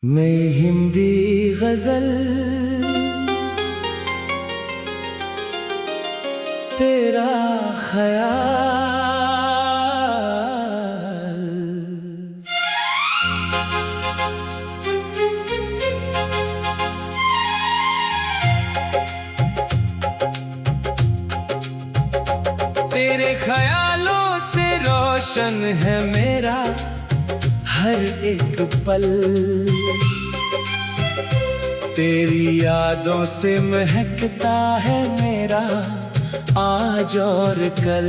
मैं हिंदी गजल तेरा ख्याल तेरे ख्यालों से रोशन है मेरा हर एक पल। तेरी यादों से महकता है मेरा आज और कल।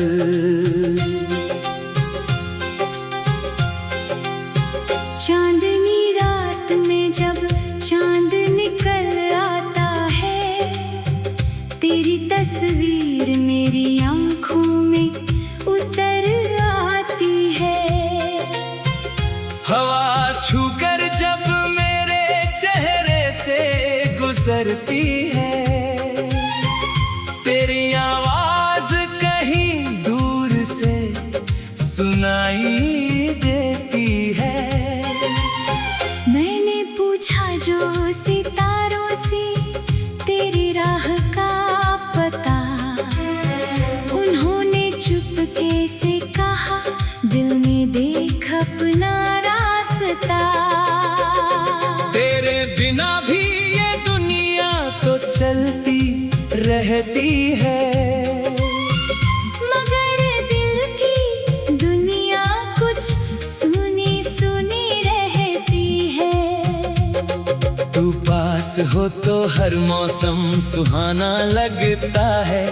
चांदनी रात में जब चांद निकल आता है, तेरी तस्वीर मेरी आंखों में उतर आती है। हवा छूकर जब मेरे चेहरे से गुजरती है, तेरी आवाज कहीं दूर से सुनाई देती है। मैंने पूछा जो सितारों से तेरी राह का पता, उन्होंने चुपके से कहा दिल में देख अपना रास्ता। तेरे बिना भी ये दुनिया तो चलती रहती है, मगर दिल की दुनिया कुछ सुनी सुनी रहती है। तू पास हो तो हर मौसम सुहाना लगता है,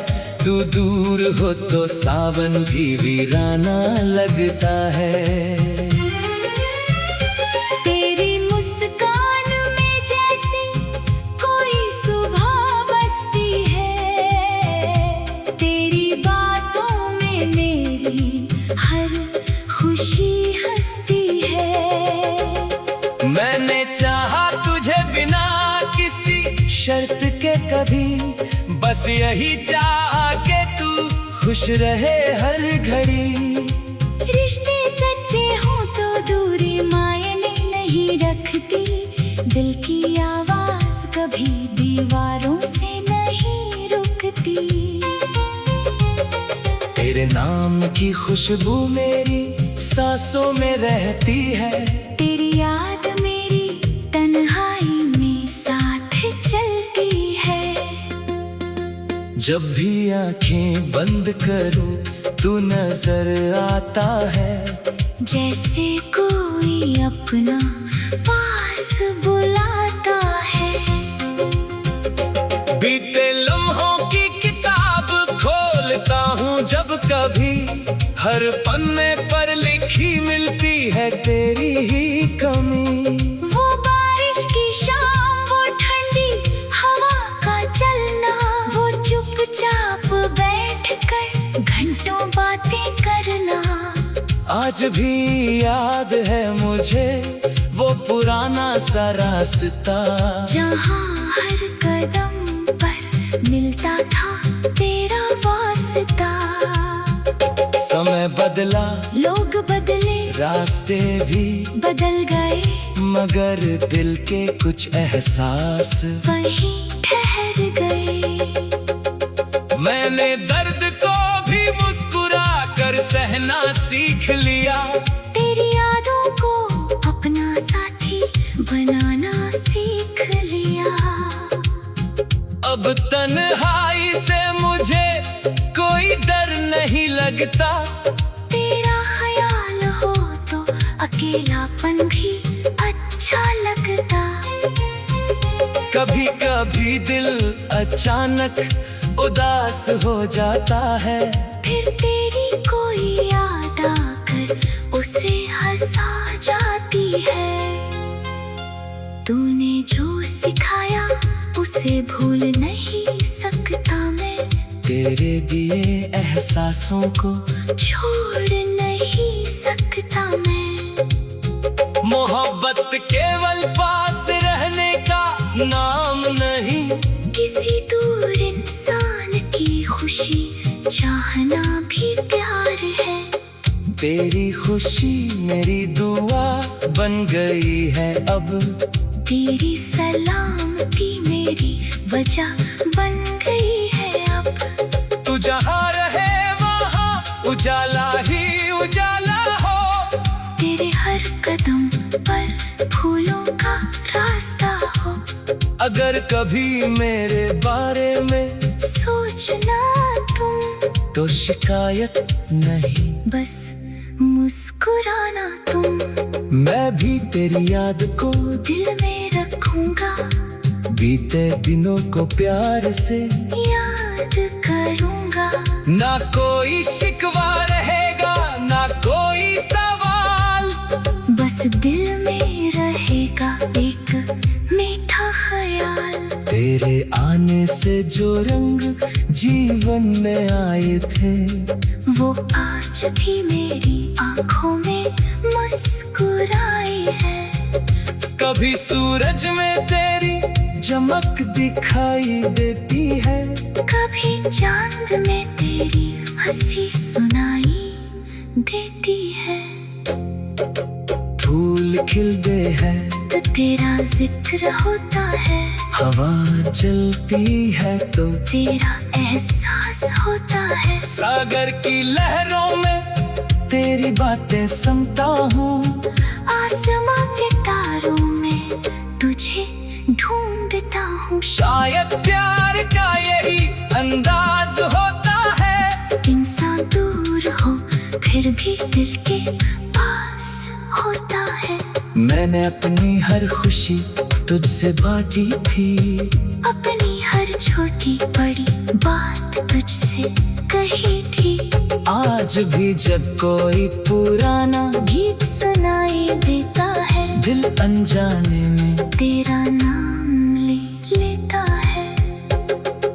तू दूर हो तो सावन भी वीराना लगता है। तेरी मुस्कान में जैसे कोई सुबह बसती है, तेरी बातों में मेरी हर खुशी हंसती है। मैंने चाहा तुझे बिना किसी शर्त के कभी, बस यही चाहा कि तू खुश रहे हर घड़ी। रिश्ते सच्चे हों तो दूरी मायने नहीं रखती, दिल की आवाज कभी दीवारों से नहीं रुकती। तेरे नाम की खुशबू मेरी सांसों में रहती है, तेरी याद मेरी तन्हाई में साथ चलती है। जब भी आंखें बंद करूं तू नजर आता है, जैसे कोई अपना पास बुलाता है। बीते लम्हों की किताब खोलता हूँ जब कभी, हर पन्ने पर लिखी मिलती है तेरी ही कमी। वो बारिश की शाम, वो ठंडी हवा का चलना, वो चुपचाप बैठकर घंटों बातें करना। आज भी याद है मुझे वो पुराना सा रास्ता, जहाँ हर कदम पर मिलता था तेरा वास्ता। समय बदला, लोग बदले, रास्ते भी बदल गए, मगर दिल के कुछ एहसास वहीं ठहर गए। मैंने दर्द को भी मुस्कुरा कर सहना सीख लिया, तेरी यादों को अपना साथी बनाना सीख लिया। अब तन्हाई से मुझे कोई डर नहीं लगता, तेरा ख्याल हो तो अकेलापन भी अच्छा लगता। कभी कभी दिल अचानक उदास हो जाता है, फिर तेरी कोई याद आकर उसे हंसा जाती है। तूने जो सिखाया उसे भूल नहीं सकता मैं, तेरे दिए एहसासों को छोड़ नहीं सकता मैं। मोहब्बत केवल पास रहने का नाम नहीं, किसी दूर इंसान की खुशी चाहना भी प्यार है। तेरी खुशी मेरी दुआ बन गई है अब, तेरी सलामती मेरी वजह बन गई है अब। तू जहाँ रहे वहाँ उजाला ही उजाला हो। तेरे हर कदम पर फूलों का रास्ता हो। अगर कभी मेरे बारे में सोचना तुम तो शिकायत नहीं, बस मुस्कुराना तुम। मैं भी तेरी याद को दिल में रखूंगा, बीते दिनों को प्यार से याद करूंगा। ना कोई शिकवा रहेगा ना कोई सवाल, बस दिल में रहेगा एक मीठा ख्याल। तेरे आने से जो रंग जीवन में आए थे वो आज भी मेरी आंखों में मुस्कुराए है। कभी सूरज में तेरी चमक दिखाई देती है, कभी चांद में तेरी हंसी सुनाई देती है। फूल खिलते हैं तो तेरा जिक्र होता है, हवा चलती है तो तेरा एहसास होता है। सागर की लहरों में तेरी बातें सुनता हूँ, आसमां के तारों में तुझे ढूंढता हूँ। शायद प्यार का यही अंदाज होता है, इंसान दूर हो फिर भी दिल के पास होता है। मैंने अपनी हर खुशी तुझसे बांटी थी, अपनी हर छोटी बड़ी बात तुझसे कही थी। आज भी जब कोई पुराना गीत सुनाई देता है, दिल अनजाने में तेरा नाम ले लेता है।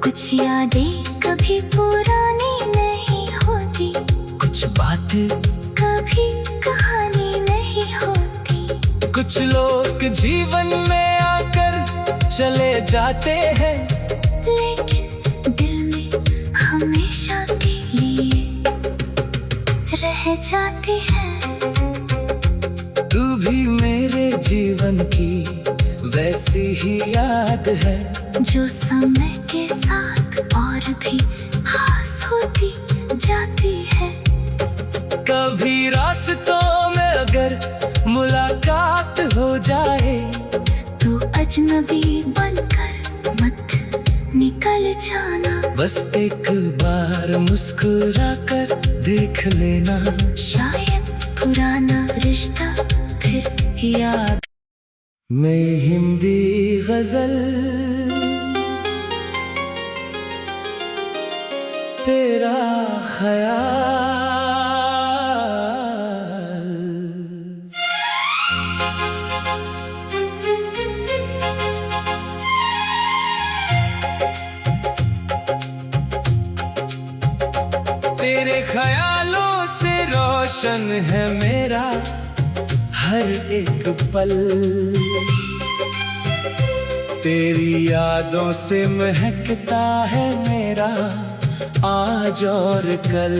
कुछ यादें कभी पुरानी नहीं होती, कुछ बातें कभी कहानी नहीं होती। कुछ लोग जीवन में आकर चले जाते हैं, लेकिन दिल में हमेशा के लिए रह जाते हैं। तू भी मेरे जीवन की वैसी ही याद है, जो समय के साथ और भी खास होती जाती है। कभी रास्तों में अगर मुलाकात हो जाए तू अजनबी बनकर मत निकल जाना। बस एक बार मुस्कुरा कर देख लेना, शायद पुराना रिश्ता फिर याद में हिंदी गजल तेरा ख्याल। तेरे ख्यालों से रोशन है मेरा हर एक पल, तेरी यादों से महकता है मेरा आज और कल।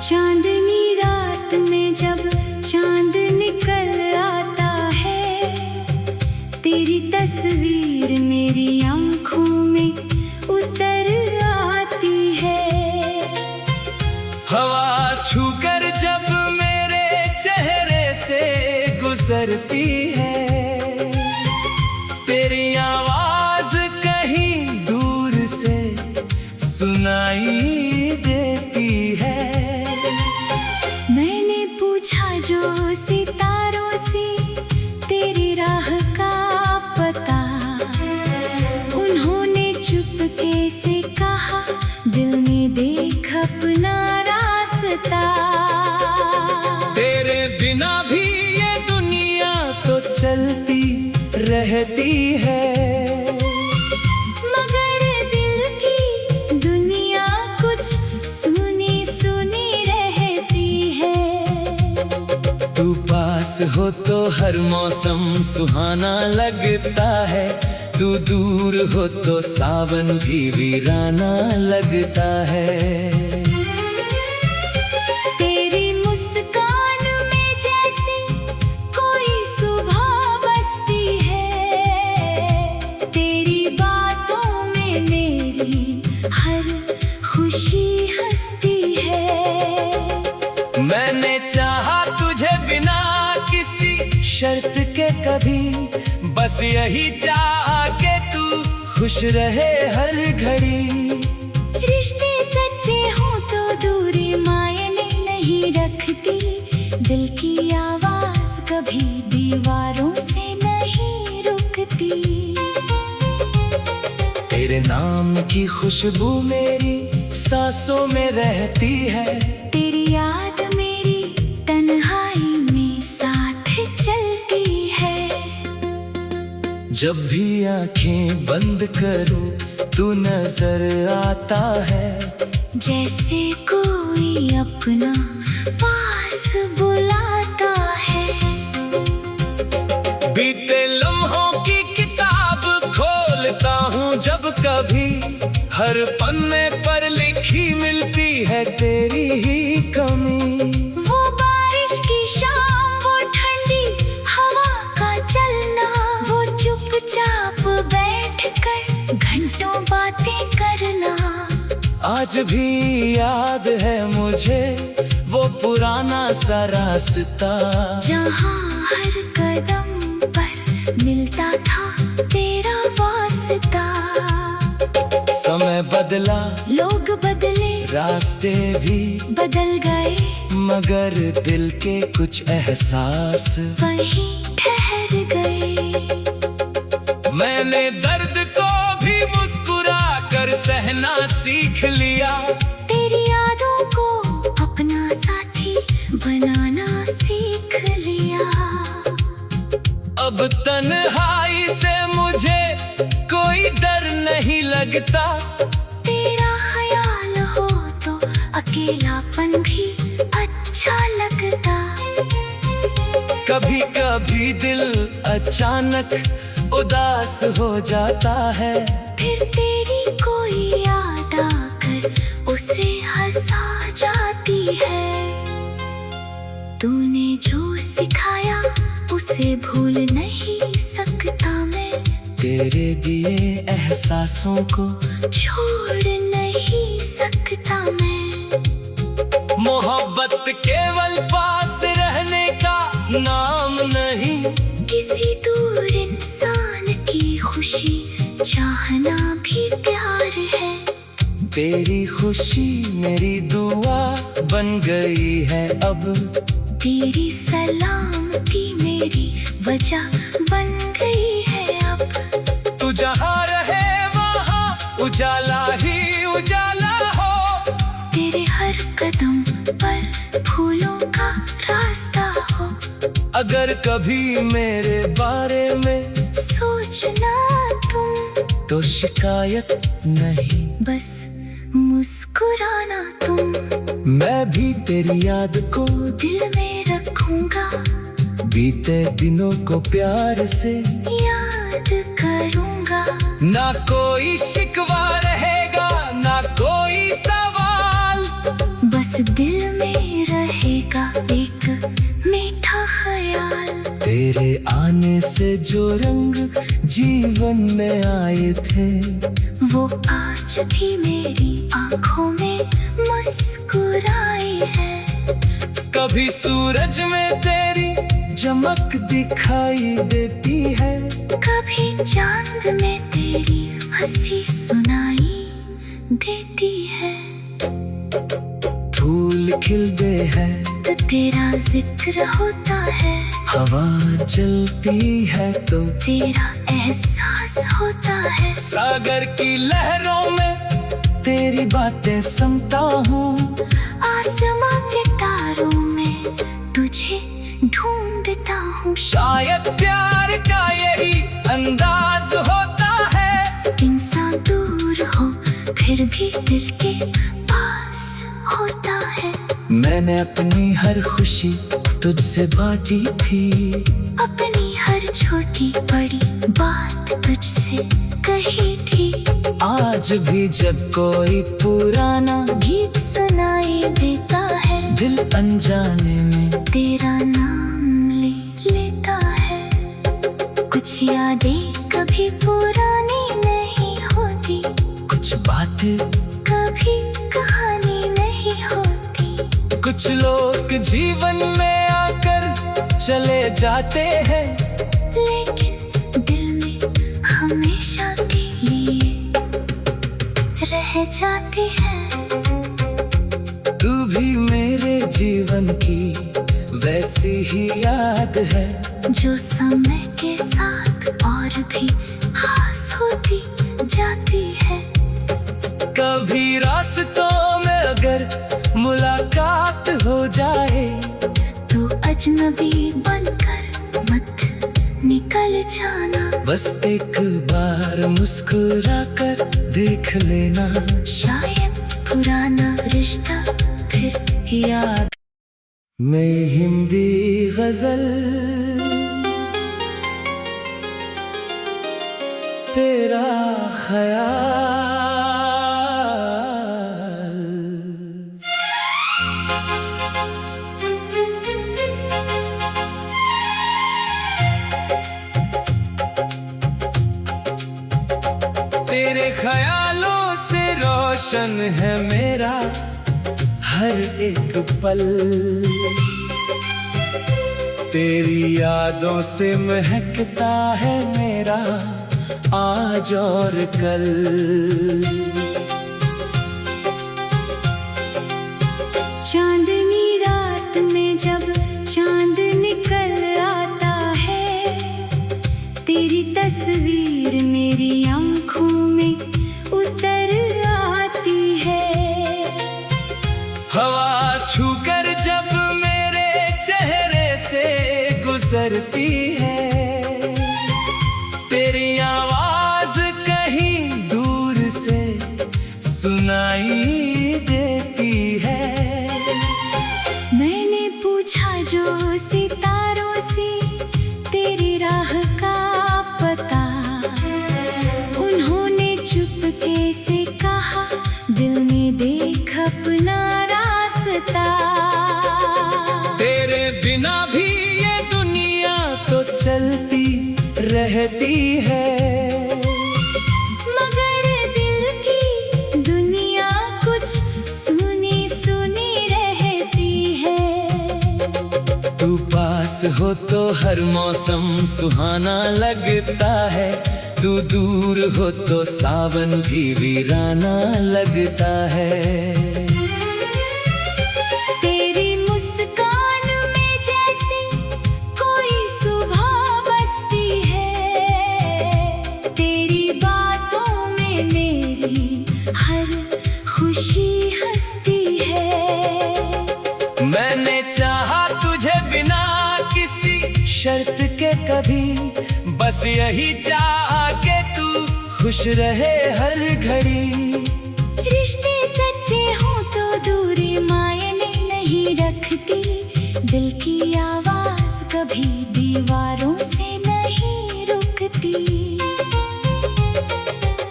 चांदनी रात में जब चांद निकल आता है, तेरी तस्वीर मेरी आंखों में उतर आती है। हवा छूकर जब मेरे चेहरे से गुजरती है, तेरी आवाज कहीं दूर से सुनाई देती है। मैंने पूछा जो सितारों से तेरी राह का पता, उन्होंने चुपके से कहा दिल में देख अपना रास्ता। तेरे बिना भी ये दुनिया तो चलती रहती है, मगर दिल की दुनिया कुछ सुनी सुनी रहती है। तू पास हो तो हर मौसम सुहाना लगता है, तू दूर हो तो सावन भी वीराना लगता है। तेरी मुस्कान में मैंने चाहा तुझे बिना किसी शर्त के कभी, बस यही चाहा कि तू खुश रहे हर घड़ी। रिश्ते सच्चे हों तो दूरी मायने नहीं रखती, दिल की आवाज कभी दीवारों से नहीं रुकती। तेरे नाम की खुशबू मेरी सांसों में रहती है, तेरी याद मेरी तन्हाई में साथ चलती है। जब भी आंखें बंद करूं तू नजर आता है, जैसे कोई अपना पास बुलाता है। बीते लम्हों की किताब खोलता हूँ जब कभी, हर पन्ने पर लिखी मिलती है तेरी ही कमी। वो बारिश की शाम, वो ठंडी हवा का चलना, वो चुपचाप बैठकर घंटों बातें करना। आज भी याद है मुझे वो पुराना सा रास्ता, जहाँ हर कदम पर मिलता था तेरा वास्ता। समय बदला, लोग बदले, रास्ते भी बदल गए, मगर दिल के कुछ एहसास वहीं ठहर गए। मैंने दर्द को भी मुस्कुरा कर सहना सीख लिया, तेरी यादों को अपना साथी बनाना सीख लिया। अब तन्हाई से मुझे कोई डर नहीं लगता, तेरा ख्याल हो तो अकेलापन भी अच्छा लगता। कभी कभी दिल अचानक उदास हो जाता है, फिर तेरी कोई याद आकर उसे हंसा जाती है। तूने जो सिखाया उसे भूल नहीं सकता मैं, तेरे दिए एहसासों को छोड़ नहीं सकता मैं। मोहब्बत केवल पास रहने का नाम नहीं, किसी दूर इंसान की खुशी चाहना भी प्यार है। तेरी खुशी मेरी दुआ बन गई है अब, तेरी सलामती मेरी वजह बन गई है अब। तू जहाँ रहे वहाँ उजाला ही उजाला हो, तेरे हर कदम पर फूलों का रास्ता हो। अगर कभी मेरे बारे में सोचना तुम, तो शिकायत नहीं, बस मुस्कुराना तुम। मैं भी तेरी याद को दिल में रखूंगा, बीते दिनों को प्यार से याद करूंगा। ना कोई शिकवा रहेगा, ना कोई सवाल, बस दिल में रहेगा एक मीठा ख्याल। तेरे आने से जो रंग जीवन में आए थे, वो आज भी मेरी आंखों में मुस्कुराए हैं। कभी सूरज में तेरी चमक दिखाई देती है, कभी चांद में तेरी हंसी सुनाई देती है। फूल खिलते हैं तो तेरा जिक्र होता है, हवा चलती है तो तेरा एहसास होता है। सागर की लहरों में तेरी बातें सुनता हूँ, आसमां के तारों में तुझे ढूंढता हूँ। शायद प्यार का यही अंदाज होता है, इंसान दूर हो फिर भी दिल के पास होता है। मैंने अपनी हर खुशी तुझसे बांटी थी, अपनी हर छोटी बड़ी बात तुझसे कही थी। आज भी जब कोई पुराना गीत सुनाई देता है, दिल अनजाने में तेरा नाम ले लेता है। कुछ यादें कभी पुरानी नहीं होती, कुछ बातें कभी कहानी नहीं होती। कुछ लोग जीवन में आकर चले जाते हैं, लेकिन दिल में हमेशा के लिए रह जाती है। तू भी मेरे जीवन की वैसी ही याद है, जो समय के साथ और भी खास होती जाती है। कभी रास्तों में अगर मुलाकात हो जाए, तो अजनबी बनकर मत निकल जाना। बस एक बार मुस्कुरा कर देख लेना, शायद पुराना रिश्ता फिर याद में हिंदी गजल तेरा ख्याल। तेरे ख्यालों से रोशन है मेरा हर एक पल, तेरी यादों से महकता है मेरा आज और कल। चांदनी रात में जब चांद निकल आता है, तेरी तस्वीर मेरी आंखों में उतर आती है। हवा छूकर जब मेरे चेहरे से गुजरती है, तेरी आवाज कहीं दूर से सुनाई देती है। मैंने पूछा जो सितारों से तेरी राह का पता, उन्होंने चुपके से कहा दिल में देख अपना रास्ता। तेरे बिना भी ये दुनिया तो चलती रहती है, मगर दिल की दुनिया कुछ सुनी सुनी रहती है। तू पास हो तो हर मौसम सुहाना लगता है, तू दूर हो तो सावन भी वीराना लगता है। तेरी मुस्कान में जैसे कोई सुबह बसती है, तेरी बातों में मेरी हर खुशी हंसती है। मैंने चाहा तुझे बिना किसी शर्त के कभी, बस यही चाहा कि तू खुश रहे हर घड़ी। रिश्ते सच्चे हों तो दूरी मायने नहीं रखती, दिल की आवाज कभी दीवारों से नहीं रुकती।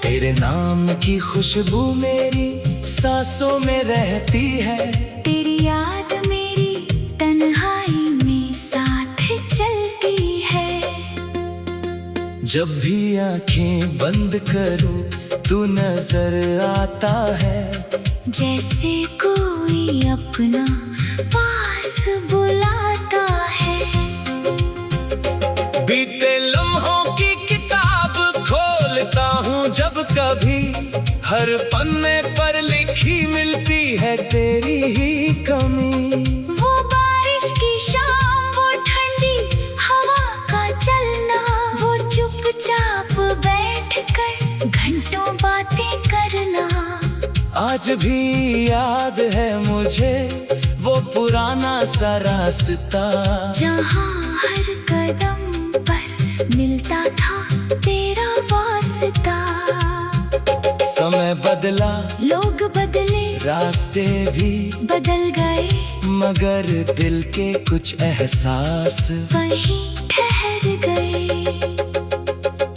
तेरे नाम की खुशबू मेरी सांसों में रहती है, तेरी याद मेरी तन्हाई में साथ चलती है। जब भी आंखें बंद करूं तू नजर आता है, जैसे कोई अपना पास बुलाता है। बीते लम्हों की किताब खोलता हूँ जब कभी, हर पन्ने पर लिखी मिलती है तेरी ही कमी। वो बारिश की शाम, वो ठंडी हवा का चलना, वो चुपचाप बैठकर घंटों बातें करना। आज भी याद है मुझे वो पुराना सा रास्ता, जहाँ हर कदम पर मिलता था तेरा वास्ता। समय बदला, लोग बदले, रास्ते भी बदल गए, मगर दिल के कुछ एहसास वहीं ठहर गए।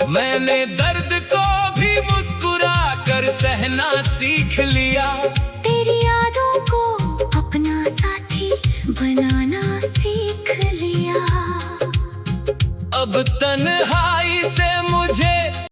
मैंने दर्द को भी मुस्कुरा कर सहना सीख लिया, तेरी यादों को अपना साथी बनाना सीख लिया। अब तन्हाई से मुझे